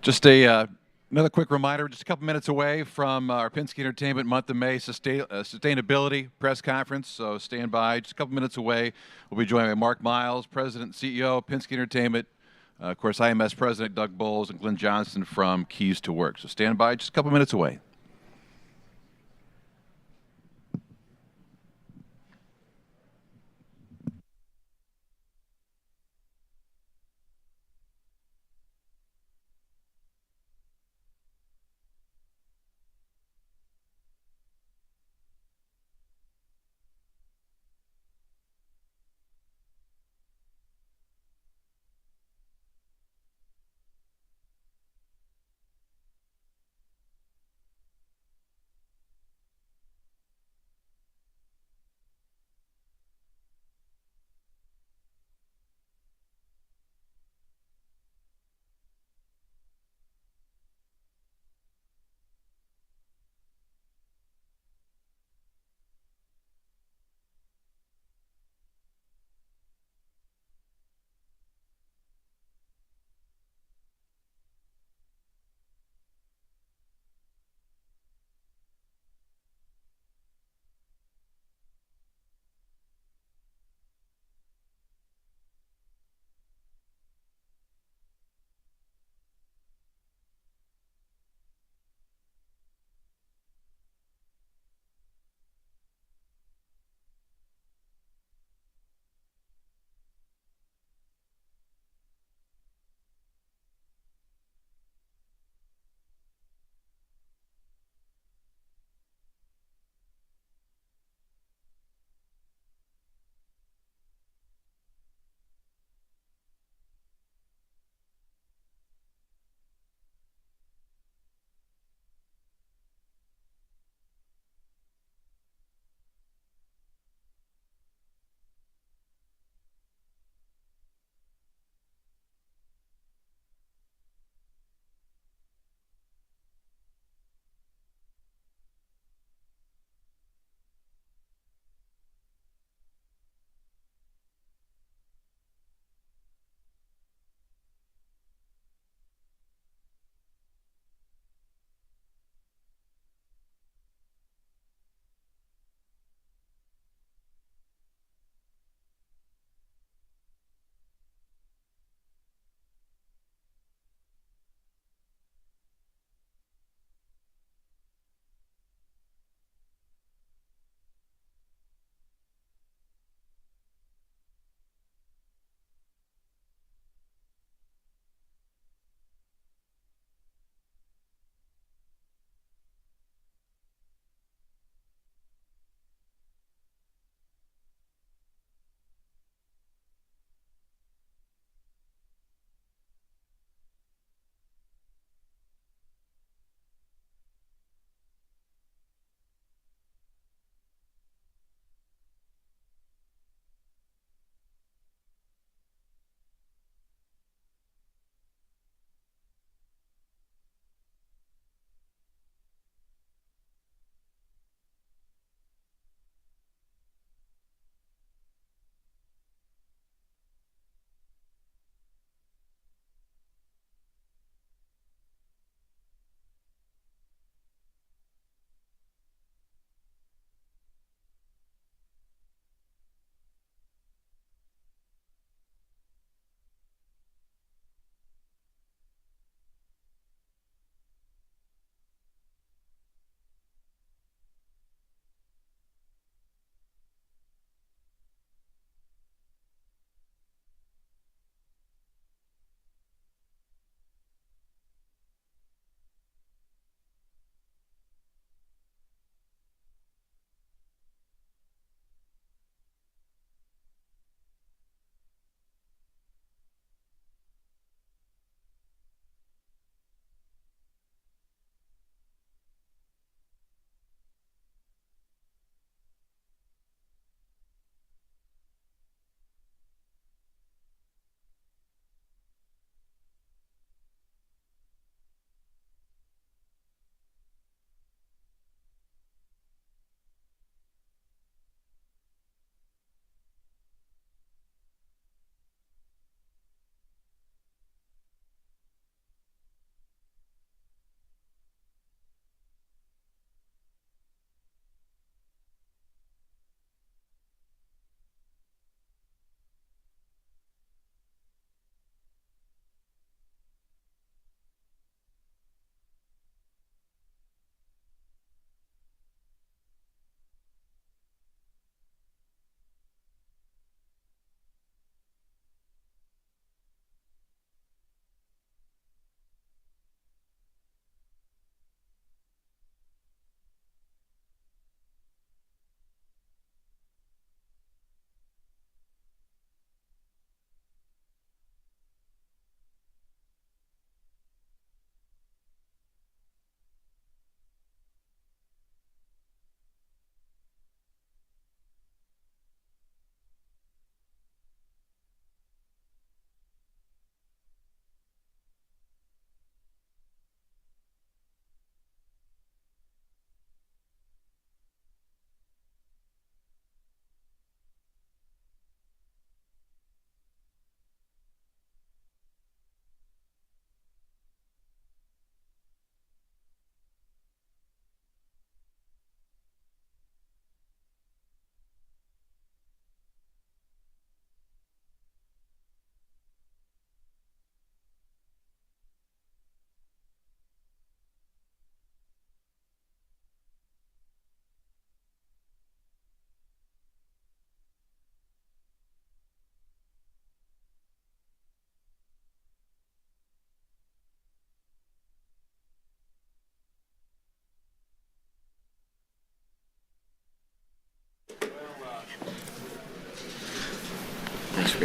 Just another quick reminder, just a couple minutes away from our Penske Entertainment month of May sustainability press conference. So stand by, just a couple minutes away. We'll be joined by Mark Miles, President and CEO of Penske Entertainment. Of course, IMS President Doug Bowles and Glenn Johnson from Keys to Work. So stand by, just a couple minutes away.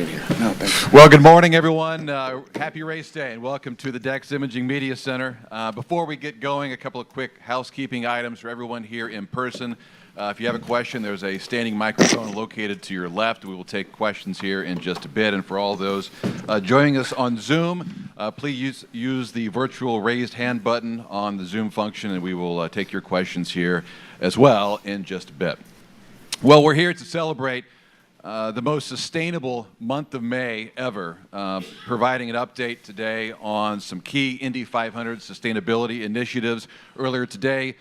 being here. No, thanks. Well, good morning, everyone. Happy race day, and welcome to the Dex Imaging Media Center. Before we get going, a couple of quick housekeeping items for everyone here in person. If you have a question, there's a standing microphone located to your left. We will take questions here in just a bit. And for all those joining us on Zoom, please use the virtual raised hand button on the Zoom function, and we will take your questions here as well in just a bit. Well, we're here to celebrate the most sustainable month of May ever, providing an update today on some key Indy 500 sustainability initiatives. Earlier today,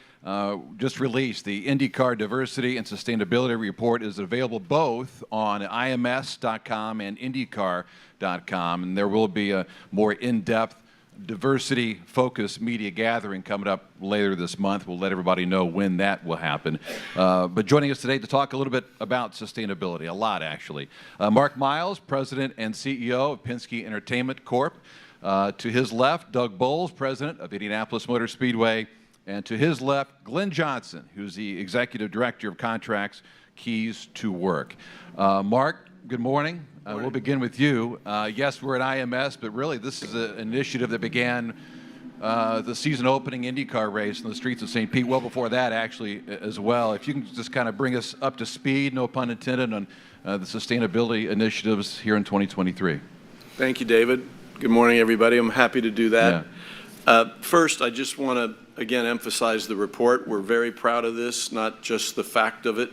just released the IndyCar Diversity and Sustainability Report. Is available both on IMS.com and IndyCar.com, and there will be a more in-depth diversity-focused media gathering coming up later this month. We'll let everybody know when that will happen. But joining us today to talk a little bit about sustainability, a lot actually. Mark Miles, President and CEO of Penske Entertainment Corp. To his left, Doug Bowles, President of Indianapolis Motor Speedway. And to his left, Glenn Johnson, who's the Executive Director of Contracts, Keys to Work. Mark, good morning. We'll begin with you. Yes, we're at IMS, but really this is an initiative that began the season opening IndyCar race on the streets of St. Pete, well before that actually as well. If you can just kind of bring us up to speed, no pun intended, on the sustainability initiatives here in 2023. Thank you, David. Good morning, everybody. I'm happy to do that. Yeah. First, I just want to, again, emphasize the report. We're very proud of this, not just the fact of it,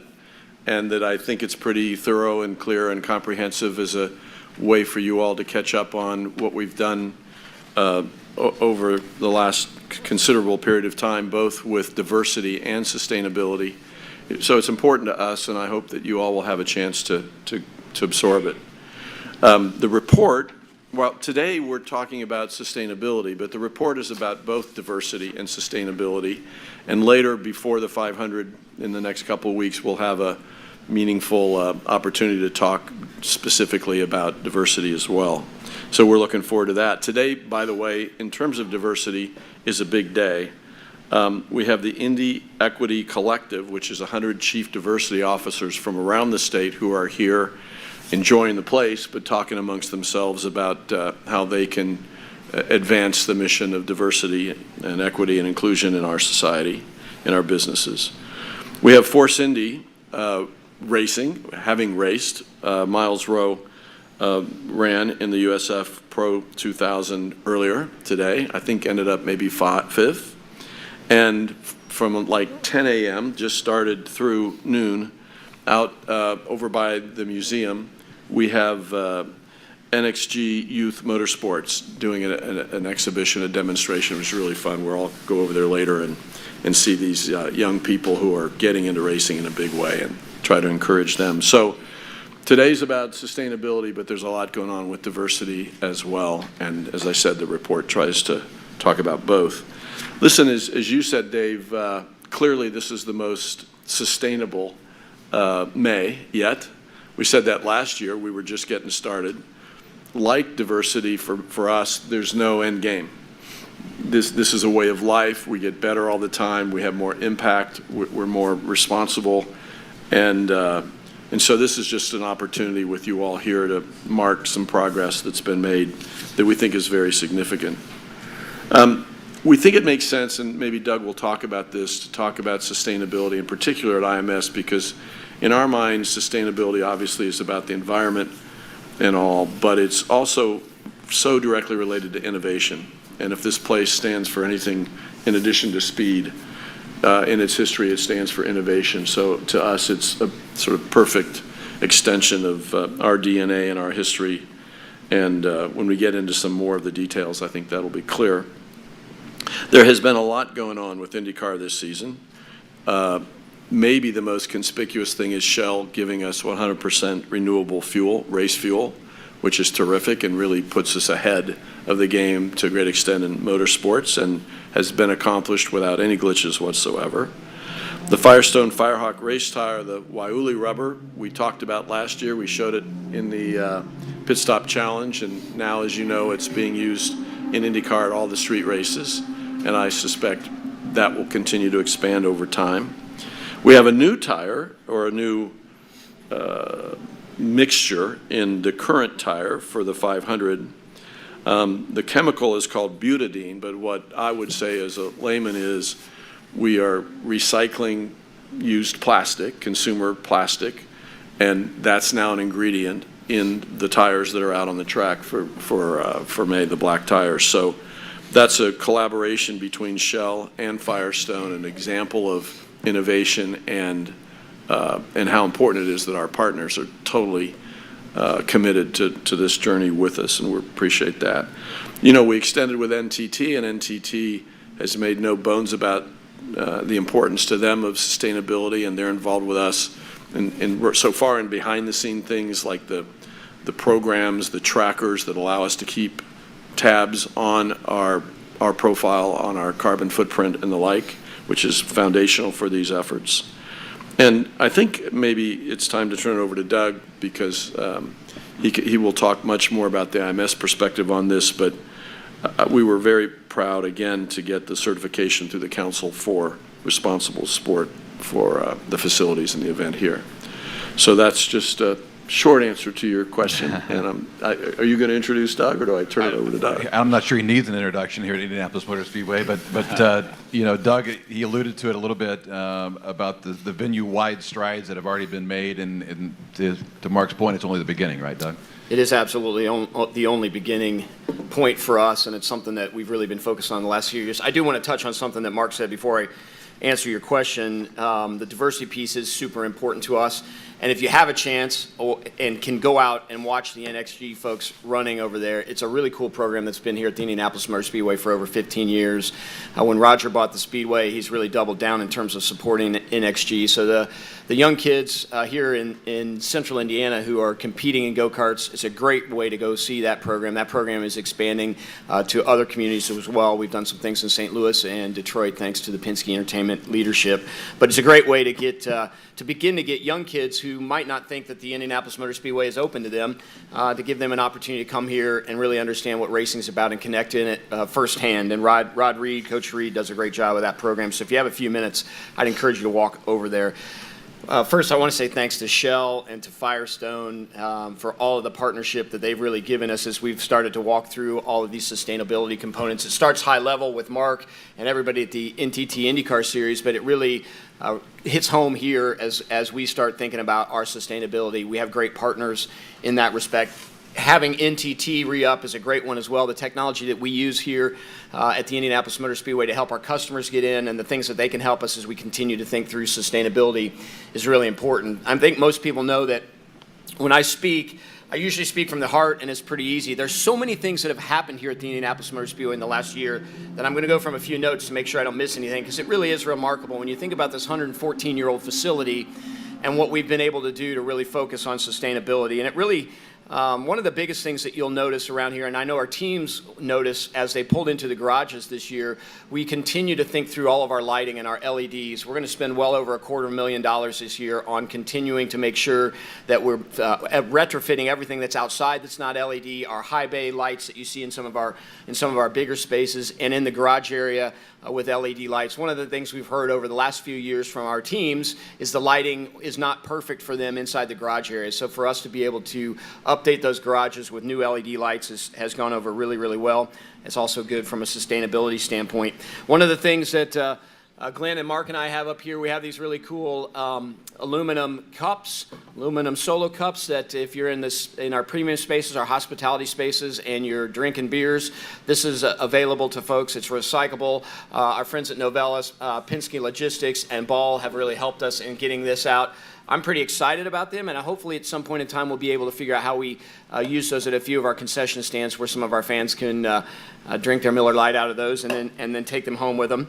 and that I think it's pretty thorough and clear and comprehensive as a way for you all to catch up on what we've done over the last considerable period of time, both with diversity and sustainability. So it's important to us, and I hope that you all will have a chance to absorb it. The report, well, today we're talking about sustainability, but the report is about both diversity and sustainability. And later, before the 500, in the next couple of weeks, we'll have a meaningful opportunity to talk specifically about diversity as well. So we're looking forward to that. Today, by the way, in terms of diversity, is a big day. We have the Indy Equity Collective, which is 100 chief diversity officers from around the state who are here enjoying the place, but talking amongst themselves about how they can advance the mission of diversity and equity and inclusion in our society, in our businesses. We have Force Indy racing, having raced. Miles Rowe ran in the USF Pro 2000 earlier today. I think ended up maybe fifth. And from like 10 a.m., just started through noon, out over by the museum, we have NXG Youth Motorsports doing an exhibition, a demonstration. It was really fun. We'll all go over there later and see these young people who are getting into racing in a big way and try to encourage them. So today's about sustainability, but there's a lot going on with diversity as well. And as I said, the report tries to talk about both. Listen, as you said, Dave, clearly this is the most sustainable May yet. We said that last year. We were just getting started. Like diversity, for us, there's no end game. This is a way of life. We get better all the time. We have more impact. We're more responsible. And so this is just an opportunity with you all here to mark some progress that's been made that we think is very significant. We think it makes sense, and maybe Doug will talk about this, to talk about sustainability in particular at IMS, because in our minds, sustainability obviously is about the environment and all, but it's also so directly related to innovation. And if this place stands for anything in addition to speed, in its history, it stands for innovation. So to us, it's a sort of perfect extension of our DNA and our history. And when we get into some more of the details, I think that'll be clear. There has been a lot going on with IndyCar this season. Maybe the most conspicuous thing is Shell giving us 100% renewable fuel, race fuel, which is terrific and really puts us ahead of the game to a great extent in motorsports and has been accomplished without any glitches whatsoever. The Firestone Firehawk race tire, the Waiuli rubber, we talked about last year. We showed it in the Pit Stop Challenge, and now, as you know, it's being used in IndyCar at all the street races, and I suspect that will continue to expand over time. We have a new tire, or a new mixture in the current tire for the 500. The chemical is called butadiene, but what I would say as a layman is we are recycling used plastic, consumer plastic, and that's now an ingredient in the tires that are out on the track for May, the black tires. So that's a collaboration between Shell and Firestone, an example of innovation and how important it is that our partners are totally committed to this journey with us, and we appreciate that. You know, we extended with NTT, and NTT has made no bones about the importance to them of sustainability, and they're involved with us and so far in behind-the-scene things like the programs, the trackers that allow us to keep tabs on our profile, on our carbon footprint and the like, which is foundational for these efforts. And I think maybe it's time to turn it over to Doug because he will talk much more about the IMS perspective on this, but we were very proud, again, to get the certification through the Council for Responsible Sport for the facilities in the event here. So that's just a short answer to your question. And are you going to introduce Doug, or do I turn it over to Doug? I'm not sure he needs an introduction here at Indianapolis Motor Speedway, but you know, Doug, he alluded to it a little bit about the venue-wide strides that have already been made, and to Mark's point, it's only the beginning, right, Doug? It is absolutely the only beginning point for us, and it's something that we've really been focused on the last few years. I do want to touch on something that Mark said before I answer your question. The diversity piece is super important to us. And if you have a chance and can go out and watch the NXG folks running over there, it's a really cool program that's been here at the Indianapolis Motor Speedway for over 15 years. When Roger bought the Speedway, he's really doubled down in terms of supporting NXG. So the young kids here in central Indiana who are competing in go-karts, it's a great way to go see that program. That program is expanding to other communities as well. We've done some things in St. Louis and Detroit thanks to the Penske Entertainment leadership. But it's a great way to get to begin to get young kids who might not think that the Indianapolis Motor Speedway is open to them, to give them an opportunity to come here and really understand what racing is about and connect in it firsthand. And Rod Reed, Coach Reed, does a great job with that program. So if you have a few minutes, I'd encourage you to walk over there. First, I want to say thanks to Shell and to Firestone for all of the partnership that they've really given us as we've started to walk through all of these sustainability components. It starts high level with Mark and everybody at the NTT IndyCar series, but it really hits home here as we start thinking about our sustainability. We have great partners in that respect. Having NTT re-up is a great one as well. The technology that we use here at the Indianapolis Motor Speedway to help our customers get in and the things that they can help us as we continue to think through sustainability is really important. I think most people know that when I speak, I usually speak from the heart, and it's pretty easy. There's so many things that have happened here at the Indianapolis Motor Speedway in the last year that I'm going to go from a few notes to make sure I don't miss anything, because it really is remarkable when you think about this 114-year-old facility and what we've been able to do to really focus on sustainability. And it really, one of the biggest things that you'll notice around here, and I know our teams notice as they pulled into the garages this year, we continue to think through all of our lighting and our LEDs. We're going to spend well over $250,000 this year on continuing to make sure that we're retrofitting everything that's outside that's not LED, our high bay lights that you see in some of our bigger spaces, and in the garage area with LED lights. One of the things we've heard over the last few years from our teams is the lighting is not perfect for them inside the garage area. So for us to be able to update those garages with new LED lights has gone over really, really well. It's also good from a sustainability standpoint. One of the things that Glenn and Mark and I have up here, we have these really cool aluminum cups, aluminum solo cups that if you're in our premium spaces, our hospitality spaces, and you're drinking beers, this is available to folks. It's recyclable. Our friends at Novelis, Penske Logistics, and Ball have really helped us in getting this out. I'm pretty excited about them, and hopefully at some point in time we'll be able to figure out how we use those at a few of our concession stands where some of our fans can drink their Miller Lite out of those and then take them home with them.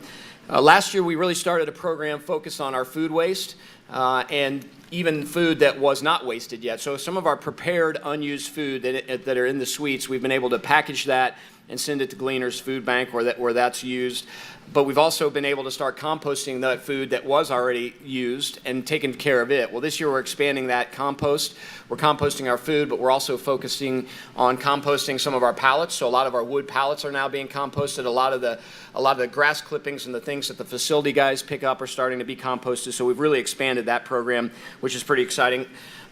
Last year we really started a program focused on our food waste and even food that was not wasted yet. So some of our prepared unused food that are in the suites, we've been able to package that and send it to Gleaner's Food Bank where that's used. But we've also been able to start composting that food that was already used and taking care of it. Well, this year we're expanding that compost. We're composting our food, but we're also focusing on composting some of our pallets. So a lot of our wood pallets are now being composted. A lot of the grass clippings and the things that the facility guys pick up are starting to be composted. So we've really expanded expanded that program, which is pretty exciting.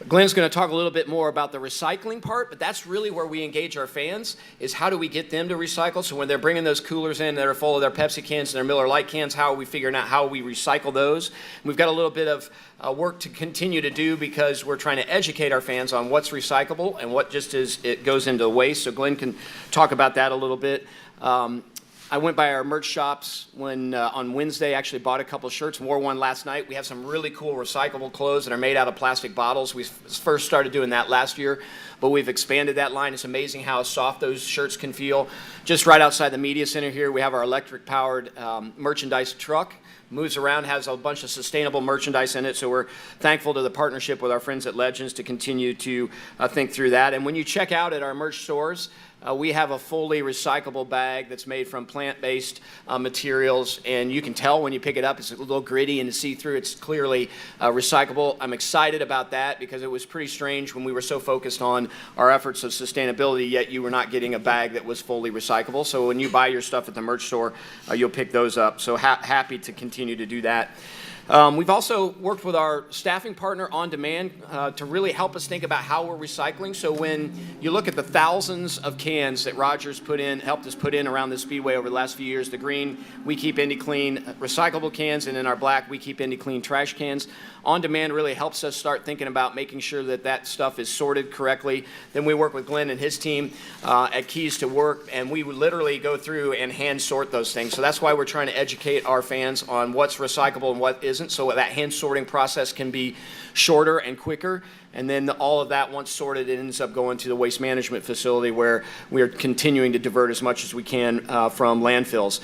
Glenn's going to talk a little bit more about the recycling part, but that's really where we engage our fans, is how do we get them to recycle? So when they're bringing those coolers in that are full of their Pepsi cans and their Miller Lite cans, how are we figuring out how we recycle those? And we've got a little bit of work to continue to do because we're trying to educate our fans on what's recyclable and what just is, it goes into waste. So Glenn can talk about that a little bit. I went by our merch shops on Wednesday, actually bought a couple shirts, wore one last night. We have some really cool recyclable clothes that are made out of plastic bottles. We first started doing that last year, but we've expanded that line. It's amazing how soft those shirts can feel. Just right outside the media center here, we have our electric-powered merchandise truck. Moves around, has a bunch of sustainable merchandise in it, so we're thankful to the partnership with our friends at Legends to continue to think through that. And when you check out at our merch stores, we have a fully recyclable bag that's made from plant-based materials, and you can tell when you pick it up, it's a little gritty and see-through. It's clearly recyclable. I'm excited about that because it was pretty strange when we were so focused on our efforts of sustainability, yet you were not getting a bag that was fully recyclable. So when you buy your stuff at the merch store, you'll pick those up. So happy to continue to do that. We've also worked with our staffing partner On Demand to really help us think about how we're recycling. So when you look at the thousands of cans that Rogers helped us put in around the Speedway over the last few years, the green, we keep Indy Clean recyclable cans, and in our black, we keep Indy Clean trash cans. On Demand really helps us start thinking about making sure that that stuff is sorted correctly. Then we work with Glenn and his team at Keys to Work, and we would literally go through and hand sort those things. So that's why we're trying to educate our fans on what's recyclable and what isn't, so that hand sorting process can be shorter and quicker. And then all of that, once sorted, it ends up going to the waste management facility where we are continuing to divert as much as we can from landfills.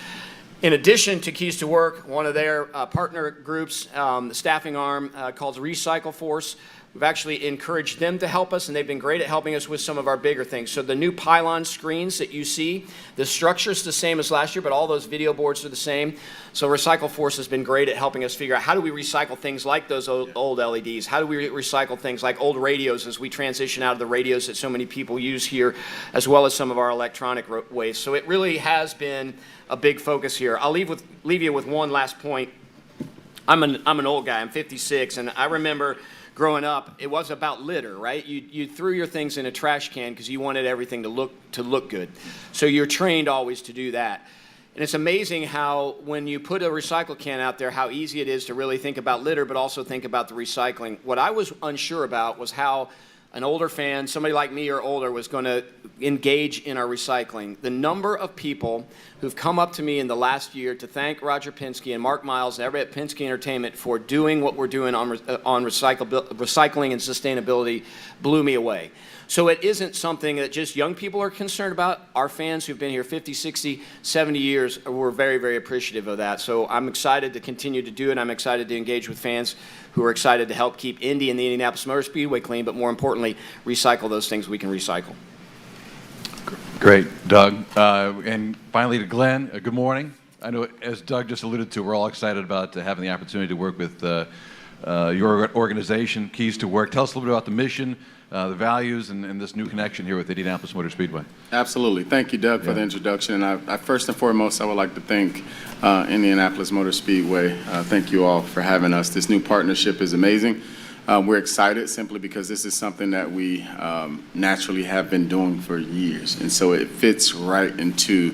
In addition to Keys to Work, one of their partner groups, the staffing arm called Recycle Force, we've actually encouraged them to help us, and they've been great at helping us with some of our bigger things. So the new pylon screens that you see, the structure's the same as last year, but all those video boards are the same. So Recycle Force has been great at helping us figure out how do we recycle things like those old LEDs? How do we recycle things like old radios as we transition out of the radios that so many people use here, as well as some of our electronic waste? So it really has been a big focus here. I'll leave you with one last point. I'm an old guy. I'm 56, and I remember growing up, it was about litter, right? You threw your things in a trash can because you wanted everything to look good. So you're trained always to do that. And it's amazing how when you put a recycle can out there, how easy it is to really think about litter, but also think about the recycling. What I was unsure about was how an older fan, somebody like me or older, was going to engage in our recycling. The number of people who've come up to me in the last year to thank Roger Penske and Mark Miles and everybody at Penske Entertainment for doing what we're doing on recycling and sustainability blew me away. So it isn't something that just young people are concerned about. Our fans who've been here 50, 60, 70 years, we're very, very appreciative of that. So I'm excited to continue to do it. I'm excited to engage with fans who are excited to help keep Indy and the Indianapolis Motor Speedway clean, but more importantly, recycle those things we can recycle. Great, Doug. And finally to Glenn, good morning. I know, as Doug just alluded to, we're all excited about having the opportunity to work with your organization, Keys to Work. Tell us a little bit about the mission, the values, and this new connection here with Indianapolis Motor Speedway. Absolutely. Thank you, Doug, for the introduction. And I first and foremost, I would like to thank Indianapolis Motor Speedway. Thank you all for having us. This new partnership is amazing. We're excited simply because this is something that we naturally have been doing for years. And so it fits right into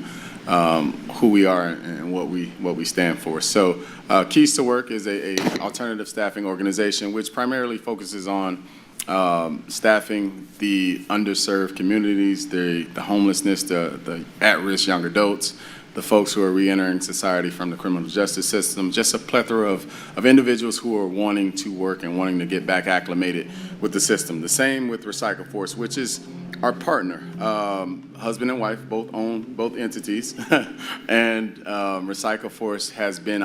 who we are and what we stand for. So Keys to Work is a alternative staffing organization which primarily focuses on staffing the underserved communities, the homelessness, the at-risk young adults, the folks who are reentering society from the criminal justice system, just a plethora of individuals who are wanting to work and wanting to get back acclimated with the system. The same with Recycle Force, which is our partner. Husband and wife both own both entities, and Recycle Force has been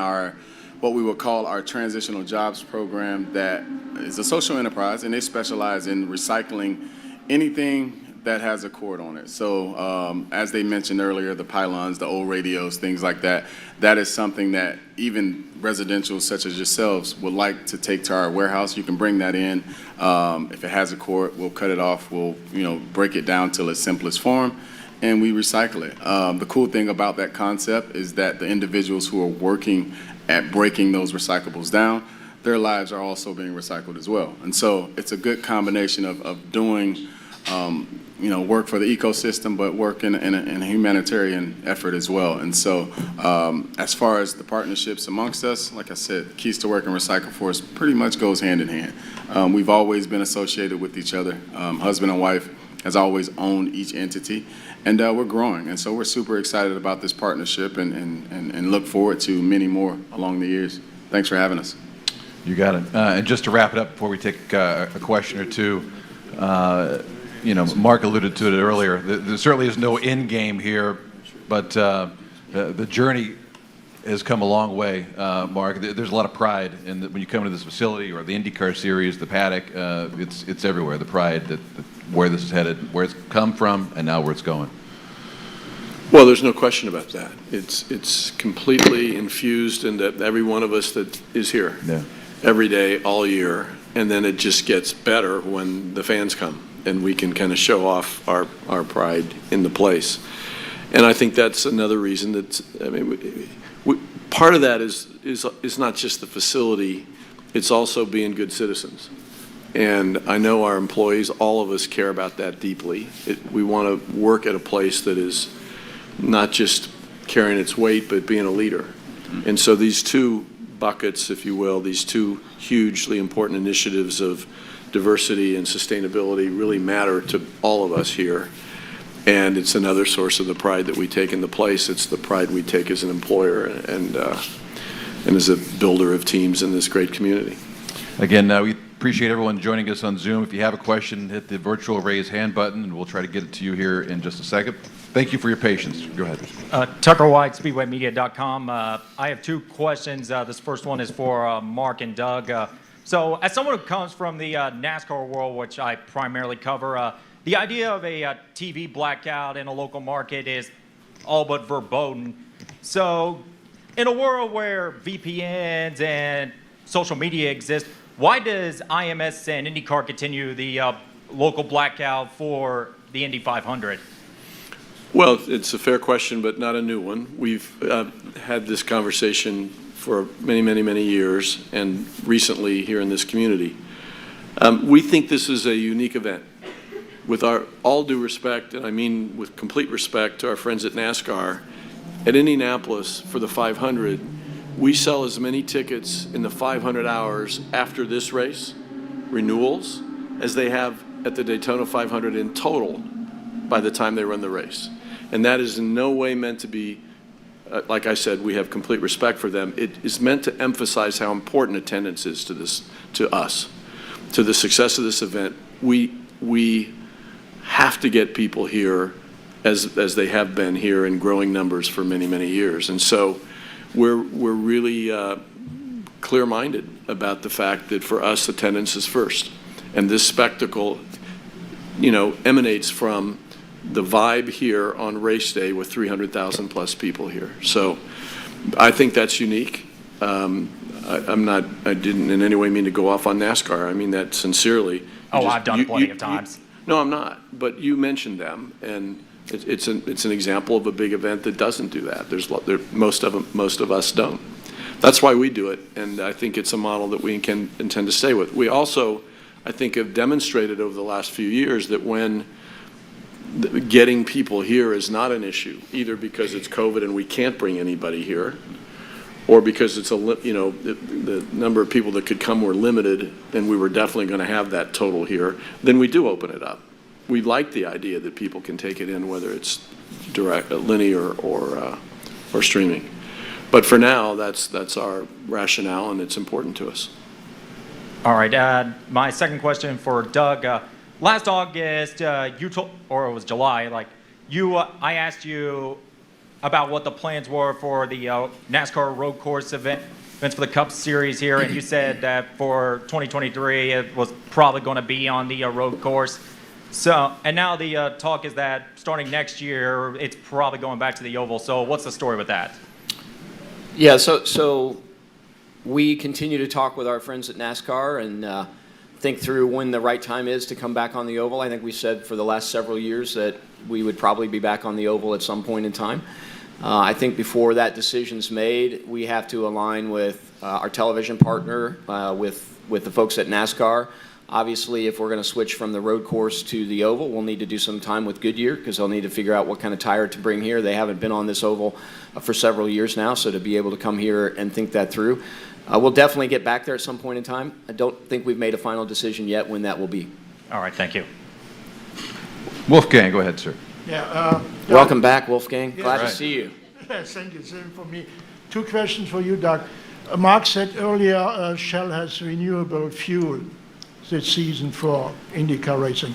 what we would call our transitional jobs program that is a social enterprise, and they specialize in recycling anything that has a cord on it. So as they mentioned earlier, the pylons, the old radios, things like that, that is something that even residentials such as yourselves would like to take to our warehouse. You can bring that in. If it has a cord, we'll cut it off. We'll break it down till its simplest form, and we recycle it. The cool thing about that concept is that the individuals who are working at breaking those recyclables down, their lives are also being recycled as well. And so it's a good combination of doing, work for the ecosystem, but work in a humanitarian effort as well. And so as far as the partnerships amongst us, like I said, Keys to Work and Recycle for us pretty much goes hand in hand. We've always been associated with each other. Husband and wife has always owned each entity, and we're growing. And so we're super excited about this partnership and look forward to many more along the years. Thanks for having us. You got it. And just to wrap it up before we take a question or two, Mark alluded to it earlier. There certainly is no end game here, but the journey has come a long way, Mark. There's a lot of pride when you come to this facility or the IndyCar series, the paddock. It's everywhere. The pride that where this is headed, where it's come from, and now where it's going. Well, there's no question about that. It's completely infused into every one of us that is here. Yeah. Every day, all year, and then it just gets better when the fans come and we can kind of show off our pride in the place. And I think that's another reason that, part of that is not just the facility, it's also being good citizens. And I know our employees, all of us care about that deeply. We want to work at a place that is not just carrying its weight, but being a leader. And so these two buckets, if you will, these two hugely important initiatives of diversity and sustainability really matter to all of us here. And it's another source of the pride that we take in the place. It's the pride we take as an employer and as a builder of teams in this great community. Again, we appreciate everyone joining us on Zoom. If you have a question, hit the virtual raise hand button, and we'll try to get it to you here in just a second. Thank you for your patience. Go ahead. Tucker White, SpeedwayMedia.com. I have two questions. This first one is for Mark and Doug. So as someone who comes from the NASCAR world, which I primarily cover, the idea of a TV blackout in a local market is all but verboten. So in a world where VPNs and social media exist, why does IMS and IndyCar continue the local blackout for the Indy 500? Well, it's a fair question, but not a new one. We've had this conversation for many, many, many years, and recently here in this community. We think this is a unique event. With our all due respect, and I mean with complete respect to our friends at NASCAR, at Indianapolis for the 500, we sell as many tickets in the 500 hours after this race, renewals, as they have at the Daytona 500 in total by the time they run the race. And that is in no way meant to be, like I said, we have complete respect for them. It is meant to emphasize how important attendance is to us, to the success of this event. We have to get people here as they have been here in growing numbers for many, many years. And so we're really clear-minded about the fact that for us, attendance is first. And this spectacle, emanates from the vibe here on race day with 300,000 plus people here. So I think that's unique. I didn't in any way mean to go off on NASCAR. I mean that sincerely. I've done plenty of times. No, I'm not. But you mentioned them, and it's an example of a big event that doesn't do that. Most of us don't. That's why we do it, and I think it's a model that we intend to stay with. We also, I think, have demonstrated over the last few years that when getting people here is not an issue, either because it's COVID and we can't bring anybody here, or because it's the number of people that could come were limited, and we were definitely going to have that total here, then we do open it up. We like the idea that people can take it in, whether it's direct, linear, or streaming. But for now, that's our rationale, and it's important to us. All right. My second question for Doug. Last August, you told, or it was July, I asked you about what the plans were for the NASCAR road course events for the Cup Series here, and you said that for 2023 it was probably going to be on the road course. So, and now the talk is that starting next year it's probably going back to the oval. So, what's the story with that? Yeah, so we continue to talk with our friends at NASCAR and think through when the right time is to come back on the oval. I think we said for the last several years that we would probably be back on the oval at some point in time. I think before that decision's made, we have to align with our television partner, with the folks at NASCAR. Obviously, if we're going to switch from the road course to the oval, we'll need to do some time with Goodyear because they'll need to figure out what kind of tire to bring here. They haven't been on this oval for several years now, so to be able to come here and think that through. We'll definitely get back there at some point in time. I don't think we've made a final decision yet when that will be. All right, thank you. Wolfgang, go ahead, sir. Yeah. Welcome back, Wolfgang. Glad Right. to see you. Thank you. Same for me. Two questions for you, Doug. Mark said earlier Shell has renewable fuel this season for IndyCar racing.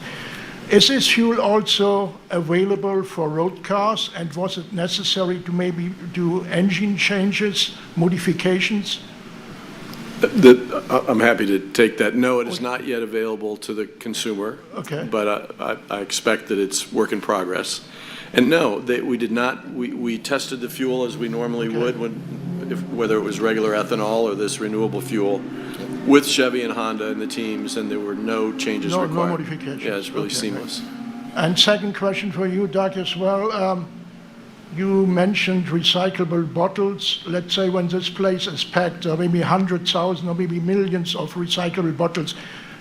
Is this fuel also available for road cars, and was it necessary to maybe do engine changes, modifications? I'm happy to take that. No, it is not yet available to the consumer. Okay. But I expect that it's work in progress. And no, we did not. We tested the fuel as we normally would, whether it was regular ethanol or this renewable fuel, with Chevy and Honda and the teams, and there were no changes required. No modifications. Yeah, it's really Okay. seamless. And second question for you, Doug, as well. You mentioned recyclable bottles. Let's say when this place is packed, maybe 100,000 or maybe millions of recyclable bottles.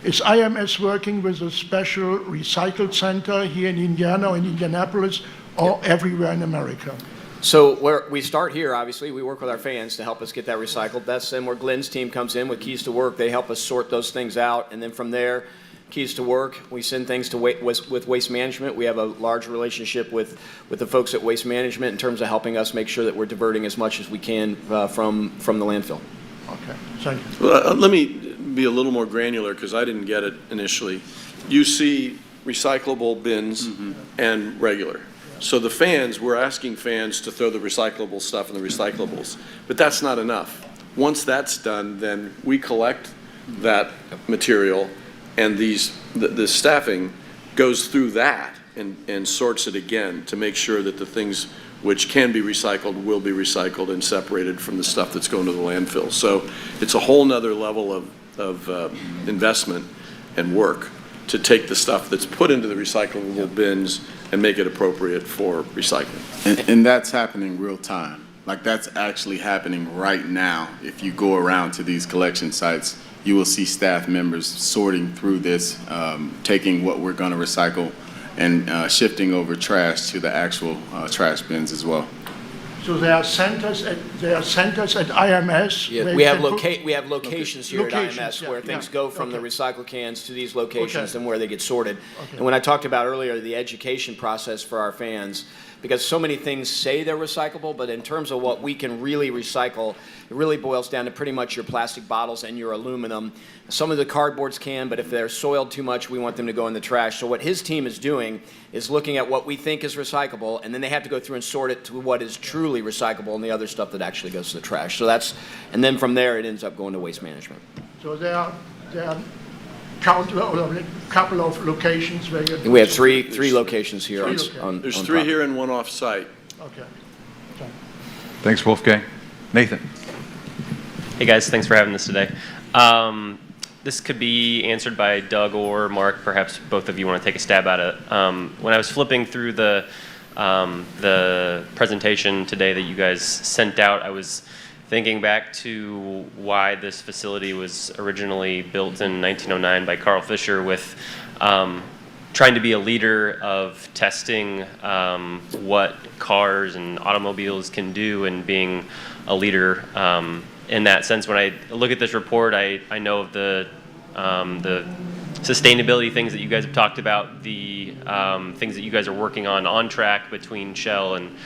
Is IMS working with a special recycle center here in Indiana or in Indianapolis or everywhere in America? So we start here, obviously. We work with our fans to help us get that recycled. That's then where Glenn's team comes in with Keys to Work. They help us sort those things out. And then from there, Keys to Work, we send things to with Waste Management. We have a large relationship with the folks at Waste Management in terms of helping us make sure that we're diverting as much as we can from the landfill. Okay, thank you. Well, let me be a little more granular because I didn't get it initially. You see recyclable bins and regular. So the fans, we're asking fans to throw the recyclable stuff in the recyclables, but that's not enough. Once that's done, then we collect that material, and the staffing goes through that and sorts it again to make sure that the things which can be recycled will be recycled and separated from the stuff that's going to the landfill. So it's a whole nother level of investment and work to take the stuff that's put into the recyclable bins and make it appropriate for recycling. And that's happening real time. Like that's actually happening right now. If you go around to these collection sites, you will see staff members sorting through this, taking what we're going to recycle and shifting over trash to the actual trash bins as well. So there are centers at IMS. Yeah, where we you have can put- locations here Locations, at IMS yeah, where things yeah, go from the okay. recycle cans to these locations Okay. and where they get sorted. Okay. And when I talked about earlier the education process for our fans, because so many things say they're recyclable, but in terms of what we can really recycle, it really boils down to pretty much your plastic bottles and your aluminum. Some of the cardboards can, but if they're soiled too much, we want them to go in the trash. So what his team is doing is looking at what we think is recyclable, and then they have to go through and sort it to what is truly recyclable and the other stuff that actually goes to the trash. So and then from there it ends up going to Waste Management. So there are a couple of locations where you. And we have three locations here Three on, locations. on There's on 3 property. here and 1 off-site. Okay. Thanks, Wolfgang. Nathan. Hey guys, thanks for having this today. This could be answered by Doug or Mark. Perhaps both of you want to take a stab at it. When I was flipping through the presentation today that you guys sent out, I was thinking back to why this facility was originally built in 1909 by Carl Fisher with trying to be a leader of testing what cars and automobiles can do and being a leader in that sense. When I look at this report, I know of the sustainability things that you guys have talked about, the things that you guys are working on track between Shell and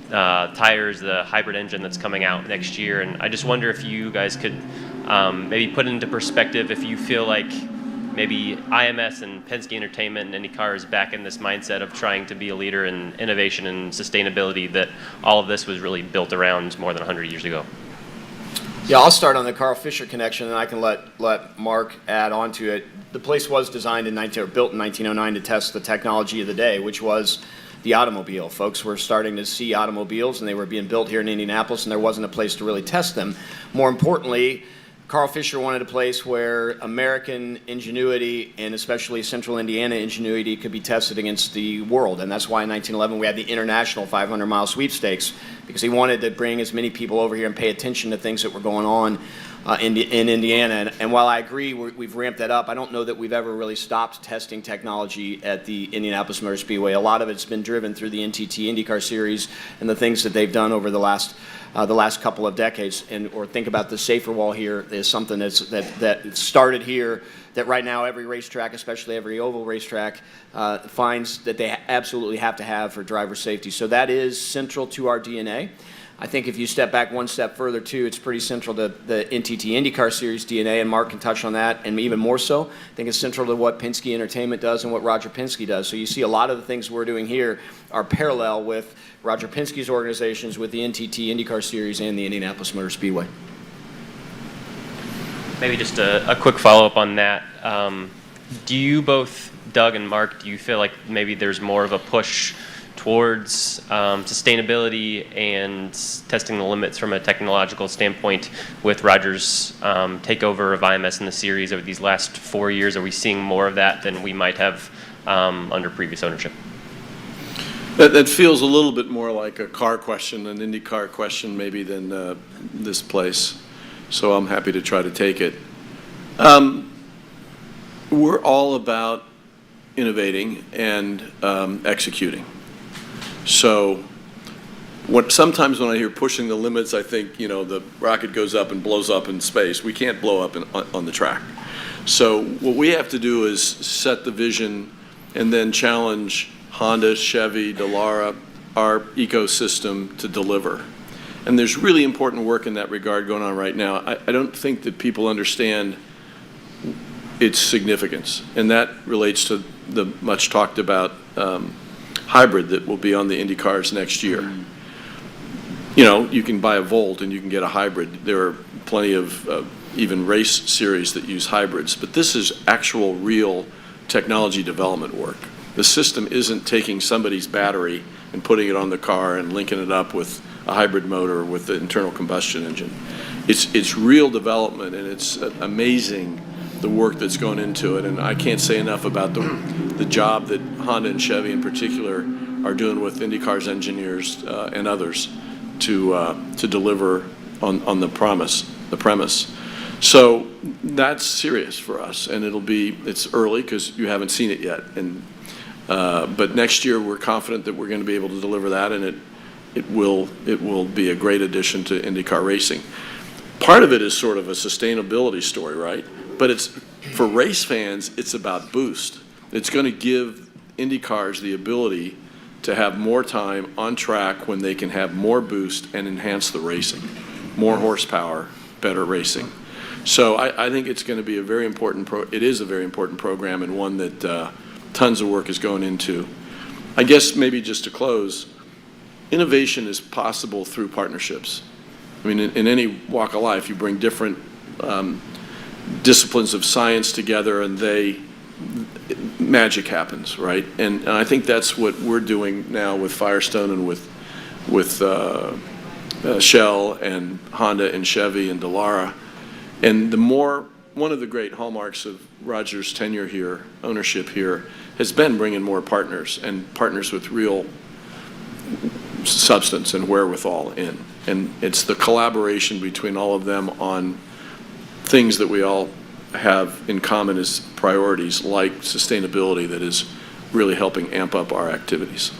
tires, the hybrid engine that's coming out next year. And I just wonder if you guys could maybe put into perspective if you feel like maybe IMS and Penske Entertainment and IndyCar is back in this mindset of trying to be a leader in innovation and sustainability, that all of this was really built around more than 100 years ago. Yeah, I'll start on the Carl Fisher connection, and I can let Mark add on to it. The place was designed built in 1909 to test the technology of the day, which was the automobile. Folks were starting to see automobiles, and they were being built here in Indianapolis, and there wasn't a place to really test them. More importantly, Carl Fisher wanted a place where American ingenuity and especially central Indiana ingenuity could be tested against the world. And that's why in 1911 we had the International 500-mile sweepstakes, because he wanted to bring as many people over here and pay attention to things that were going on in Indiana. And while I agree we've ramped that up, I don't know that we've ever really stopped testing technology at the Indianapolis Motor Speedway. A lot of it's been driven through the NTT IndyCar series and the things that they've done over the last couple of decades. Or think about the safer wall here is something that started here, that right now every racetrack, especially every oval racetrack, finds that they absolutely have to have for driver safety. So that is central to our DNA. I think if you step back one step further, too, it's pretty central to the NTT IndyCar Series DNA, and Mark can touch on that, and even more so. I think it's central to what Penske Entertainment does and what Roger Penske does. So you see a lot of the things we're doing here are parallel with Roger Penske's organizations, with the NTT IndyCar Series and the Indianapolis Motor Speedway. Maybe just a quick follow-up on that. Do you both, Doug and Mark, do you feel like maybe there's more of a push towards sustainability and testing the limits from a technological standpoint with Roger's takeover of IMS in the series over these last 4 years? Are we seeing more of that than we might have under previous ownership? That feels a little bit more like a car question, an IndyCar question maybe than this place. So I'm happy to try to take it. We're all about innovating and executing. So sometimes when I hear pushing the limits, I think, the rocket goes up and blows up in space. We can't blow up on the track. So what we have to do is set the vision and then challenge Honda, Chevy, Dallara, our ecosystem to deliver. And there's really important work in that regard going on right now. I don't think that people understand its significance, and that relates to the much talked about hybrid that will be on the Indy cars next year. You can buy a Volt and you can get a hybrid. There are plenty of even race series that use hybrids, but this is actual real technology development work. The system isn't taking somebody's battery and putting it on the car and linking it up with a hybrid motor with the internal combustion engine. It's real development, and it's amazing the work that's going into it. And I can't say enough about the job that Honda and Chevy in particular are doing with IndyCar's engineers and others to deliver on the premise. So that's serious for us, and it's early because you haven't seen it yet. But next year we're confident that we're going to be able to deliver that, and it will be a great addition to IndyCar racing. Part of it is sort of a sustainability story, right? But for race fans, it's about boost. It's going to give IndyCars the ability to have more time on track when they can have more boost and enhance the racing. More horsepower, better racing. So I think it's going to be a very important it is a very important program, and one that tons of work is going into. I guess maybe just to close, innovation is possible through partnerships. I mean, in any walk of life, you bring different disciplines of science together, and magic happens, right? And I think that's what we're doing now with Firestone and with Shell and Honda and Chevy and Dallara. And one of the great hallmarks of Roger's tenure here, ownership here, has been bringing more partners, and partners with real substance and wherewithal in. And it's the collaboration between all of them on things that we all have in common as priorities, like sustainability, that is really helping amp up our activities.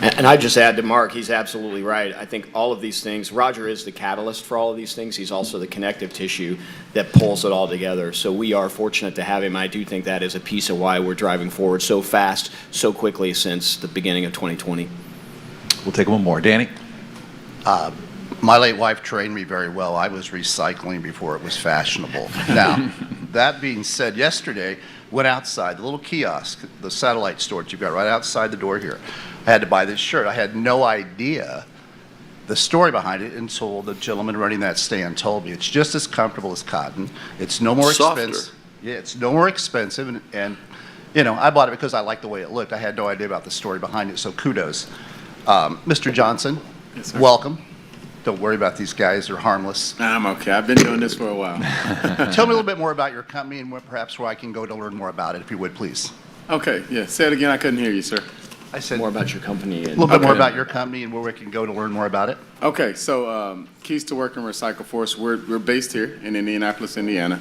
And I just add to Mark, he's absolutely right. I think all of these things, Roger is the catalyst for all of these things. He's also the connective tissue that pulls it all together. So we are fortunate to have him. I do think that is a piece of why we're driving forward so fast, so quickly since the beginning of 2020. We'll take one more. Danny? My late wife trained me very well. I was recycling before it was fashionable. Now, that being said, yesterday, went outside, the little kiosk, the satellite storage you've got right outside the door here. I had to buy this shirt. I had no idea the story behind it until the gentleman running that stand told me. It's just as comfortable as cotton. It's no more expensive. Yeah, it's no more expensive. And I bought it because I liked the way it looked. I had no idea about the story behind it, so kudos. Mr. Johnson, welcome. Don't worry about these guys. They're harmless. I'm okay. I've been doing this for a while. Tell me a little bit more about your company and perhaps where I can go to learn more about it, if you would, please. Okay, yeah. Say it again. I couldn't hear you, sir. I said More about your company. a little bit more Okay. about your company and where we can go to learn more about it. Okay, so Keys to Work and Recycle Force, we're based here in Indianapolis, Indiana.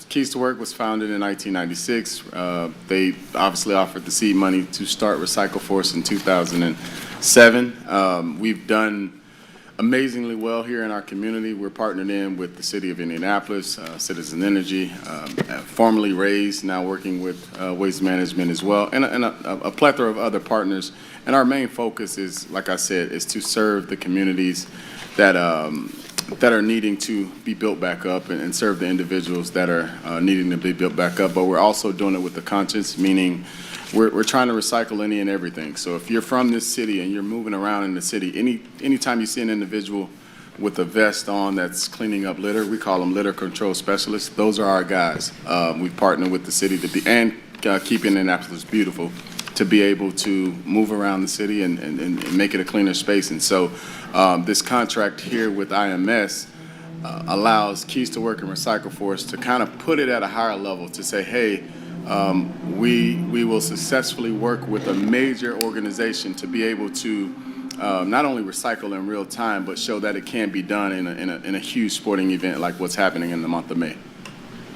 Keys to Work was founded in 1996. They obviously offered the seed money to start Recycle Force in 2007. We've done amazingly well here in our community. We're partnered in with the City of Indianapolis, Citizen Energy, formerly Raised, now working with Waste Management as well, and a plethora of other partners. And our main focus is, like I said, is to serve the communities that are needing to be built back up and serve the individuals that are needing to be built back up. But we're also doing it with the conscience, meaning we're trying to recycle any and everything. So if you're from this city and you're moving around in the city, anytime you see an individual with a vest on that's cleaning up litter, we call them litter control specialists. Those are our guys. We partner with the city to be and keep Indianapolis beautiful, to be able to move around the city and make it a cleaner space. And so this contract here with IMS allows Keys to Work and Recycle Force to kind of put it at a higher level to say, hey, we will successfully work with a major organization to be able to not only recycle in real time, but show that it can be done in a huge sporting event like what's happening in the month of May.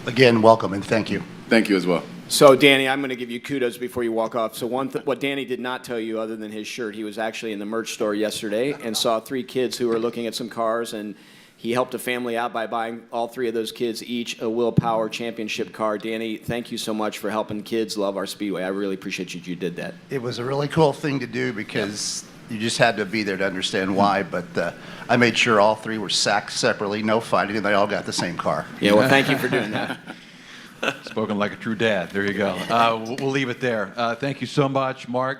Again, welcome and thank you. Thank you as well. So, Danny, I'm going to give you kudos before you walk off. So what Danny did not tell you, other than his shirt, he was actually in the merch store yesterday and saw 3 kids who were looking at some cars, and he helped a family out by buying all 3 of those kids each a Will Power Championship car. Danny, thank you so much for helping kids love our Speedway. I really appreciate you did that. It was a really cool thing to do because you just had to be there to understand why, but I made sure all 3 were sacked separately, no fighting, and they all got the same car. Yeah, well, thank you for doing that. Spoken like a true dad. There you go. We'll leave it there. Thank you so much, Mark,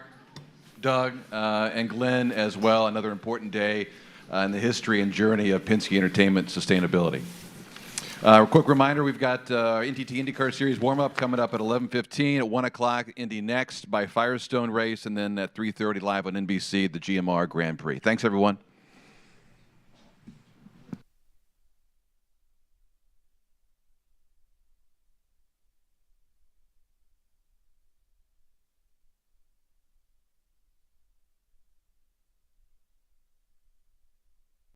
Doug, and Glenn as well. Another important day in the history and journey of Penske Entertainment sustainability. A quick reminder, we've got NTT IndyCar Series warm-up coming up at 11:15, at 1 o'clock, Indy next by Firestone Race, and then at 3:30 live on NBC, the GMR Grand Prix. Thanks, everyone.